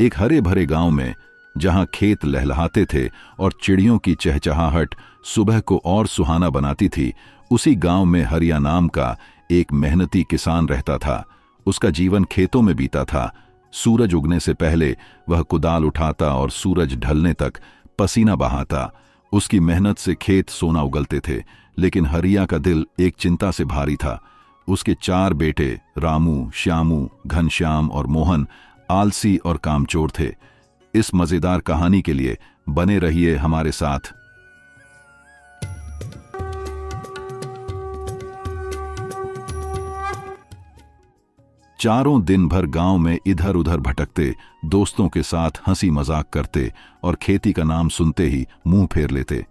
एक हरे भरे गांव में, जहां खेत लहलहाते थे और चिड़ियों की चहचहाहट सुबह को और सुहाना बनाती थी, उसी गांव में हरिया नाम का एक मेहनती किसान रहता था। उसका जीवन खेतों में बीता था। सूरज उगने से पहले वह कुदाल उठाता और सूरज ढलने तक पसीना बहाता। उसकी मेहनत से खेत सोना उगलते थे, लेकिन हरिया का दिल एक चिंता से भारी था। उसके 4 बेटे रामू, श्यामू, घनश्याम और मोहन आलसी और कामचोर थे। इस मजेदार कहानी के लिए बने रहिए हमारे साथ। चारों दिन भर गांव में इधर उधर भटकते, दोस्तों के साथ हंसी मजाक करते और खेती का नाम सुनते ही मुंह फेर लेते।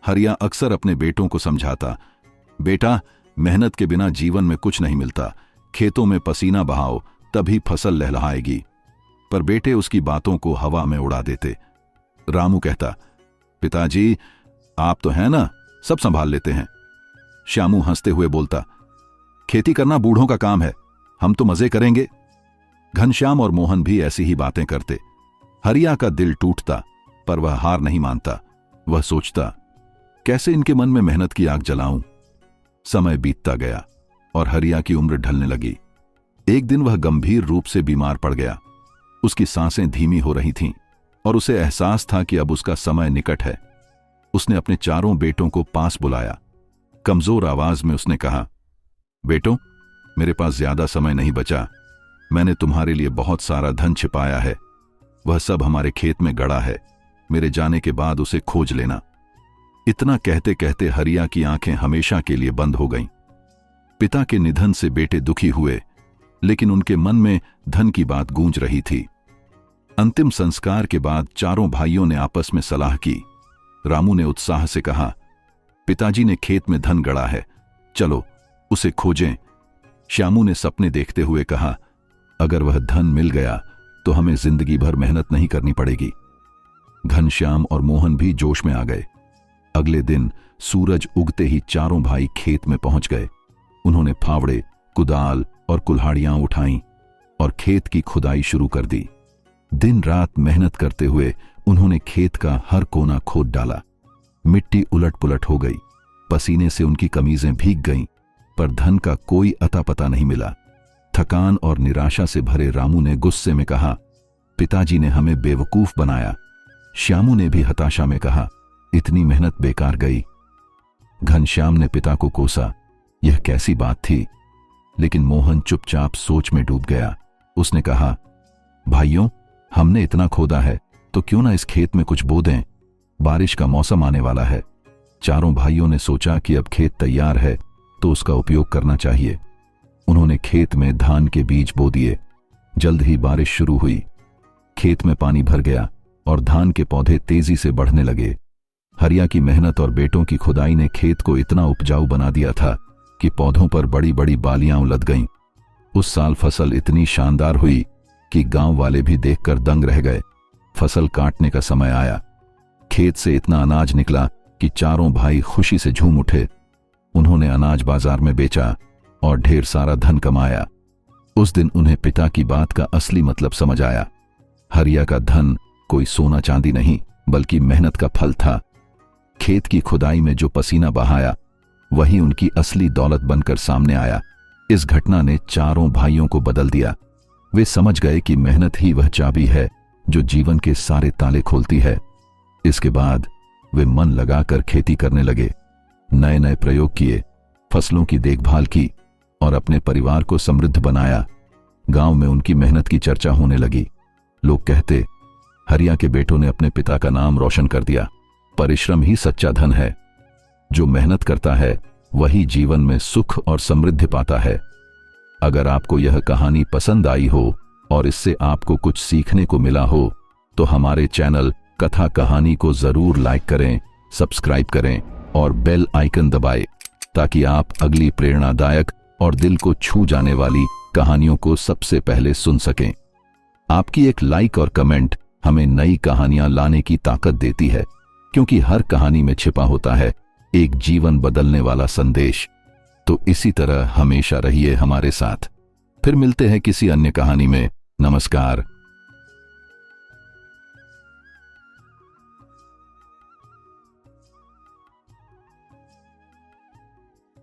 हरिया अक्सर अपने बेटों को समझाता, बेटा, मेहनत के बिना जीवन में कुछ नहीं मिलता। खेतों में पसीना बहाओ, तभी फसल लहलहाएगी। पर बेटे उसकी बातों को हवा में उड़ा देते। रामू कहता, पिताजी, आप तो हैं ना, सब संभाल लेते हैं। श्यामू हंसते हुए बोलता, खेती करना बूढ़ों का काम है, हम तो मजे करेंगे। घनश्याम और मोहन भी ऐसी ही बातें करते। हरिया का दिल टूटता, पर वह हार नहीं मानता। वह सोचता, कैसे इनके मन में मेहनत की आग जलाऊं। समय बीतता गया और हरिया की उम्र ढलने लगी। एक दिन वह गंभीर रूप से बीमार पड़ गया। उसकी सांसें धीमी हो रही थीं और उसे एहसास था कि अब उसका समय निकट है। उसने अपने चारों बेटों को पास बुलाया। कमजोर आवाज में उसने कहा, बेटों, मेरे पास ज्यादा समय नहीं बचा। मैंने तुम्हारे लिए बहुत सारा धन छिपाया है। वह सब हमारे खेत में गड़ा है। मेरे जाने के बाद उसे खोज लेना। इतना कहते कहते हरिया की आंखें हमेशा के लिए बंद हो गईं। पिता के निधन से बेटे दुखी हुए, लेकिन उनके मन में धन की बात गूंज रही थी। अंतिम संस्कार के बाद चारों भाइयों ने आपस में सलाह की। रामू ने उत्साह से कहा, पिताजी ने खेत में धन गड़ा है, चलो उसे खोजें। श्यामू ने सपने देखते हुए कहा, अगर वह धन मिल गया तो हमें जिंदगी भर मेहनत नहीं करनी पड़ेगी। घनश्याम और मोहन भी जोश में आ गए। अगले दिन सूरज उगते ही चारों भाई खेत में पहुंच गए। उन्होंने फावड़े, कुदाल और कुल्हाड़ियां उठाईं और खेत की खुदाई शुरू कर दी। दिन रात मेहनत करते हुए उन्होंने खेत का हर कोना खोद डाला। मिट्टी उलट पुलट हो गई, पसीने से उनकी कमीजें भीग गईं, पर धन का कोई अता पता नहीं मिला। थकान और निराशा से भरे रामू ने गुस्से में कहा, पिताजी ने हमें बेवकूफ बनाया। श्यामू ने भी हताशा में कहा, इतनी मेहनत बेकार गई। घनश्याम ने पिता को कोसा, यह कैसी बात थी। लेकिन मोहन चुपचाप सोच में डूब गया। उसने कहा, भाइयों, हमने इतना खोदा है तो क्यों ना इस खेत में कुछ बो दें। बारिश का मौसम आने वाला है। चारों भाइयों ने सोचा कि अब खेत तैयार है तो उसका उपयोग करना चाहिए। उन्होंने खेत में धान के बीज बो दिए। जल्द ही बारिश शुरू हुई। खेत में पानी भर गया और धान के पौधे तेजी से बढ़ने लगे। हरिया की मेहनत और बेटों की खुदाई ने खेत को इतना उपजाऊ बना दिया था कि पौधों पर बड़ी बड़ी बालियां उलद गईं। उस साल फसल इतनी शानदार हुई कि गांव वाले भी देखकर दंग रह गए। फसल काटने का समय आया। खेत से इतना अनाज निकला कि चारों भाई खुशी से झूम उठे। उन्होंने अनाज बाजार में बेचा और ढेर सारा धन कमाया। उस दिन उन्हें पिता की बात का असली मतलब समझ आया। हरिया का धन कोई सोना चांदी नहीं, बल्कि मेहनत का फल था। खेत की खुदाई में जो पसीना बहाया, वही उनकी असली दौलत बनकर सामने आया। इस घटना ने चारों भाइयों को बदल दिया। वे समझ गए कि मेहनत ही वह चाबी है जो जीवन के सारे ताले खोलती है। इसके बाद वे मन लगाकर खेती करने लगे। नए नए प्रयोग किए, फसलों की देखभाल की और अपने परिवार को समृद्ध बनाया। गांव में उनकी मेहनत की चर्चा होने लगी। लोग कहते, हरिया के बेटों ने अपने पिता का नाम रोशन कर दिया। परिश्रम ही सच्चा धन है। जो मेहनत करता है वही जीवन में सुख और समृद्धि पाता है। अगर आपको यह कहानी पसंद आई हो और इससे आपको कुछ सीखने को मिला हो तो हमारे चैनल कथा कहानी को जरूर लाइक करें, सब्सक्राइब करें और बेल आइकन दबाएं, ताकि आप अगली प्रेरणादायक और दिल को छू जाने वाली कहानियों को सबसे पहले सुन सकें। आपकी एक लाइक और कमेंट हमें नई कहानियां लाने की ताकत देती है, क्योंकि हर कहानी में छिपा होता है एक जीवन बदलने वाला संदेश। तो इसी तरह हमेशा रहिए हमारे साथ। फिर मिलते हैं किसी अन्य कहानी में। नमस्कार।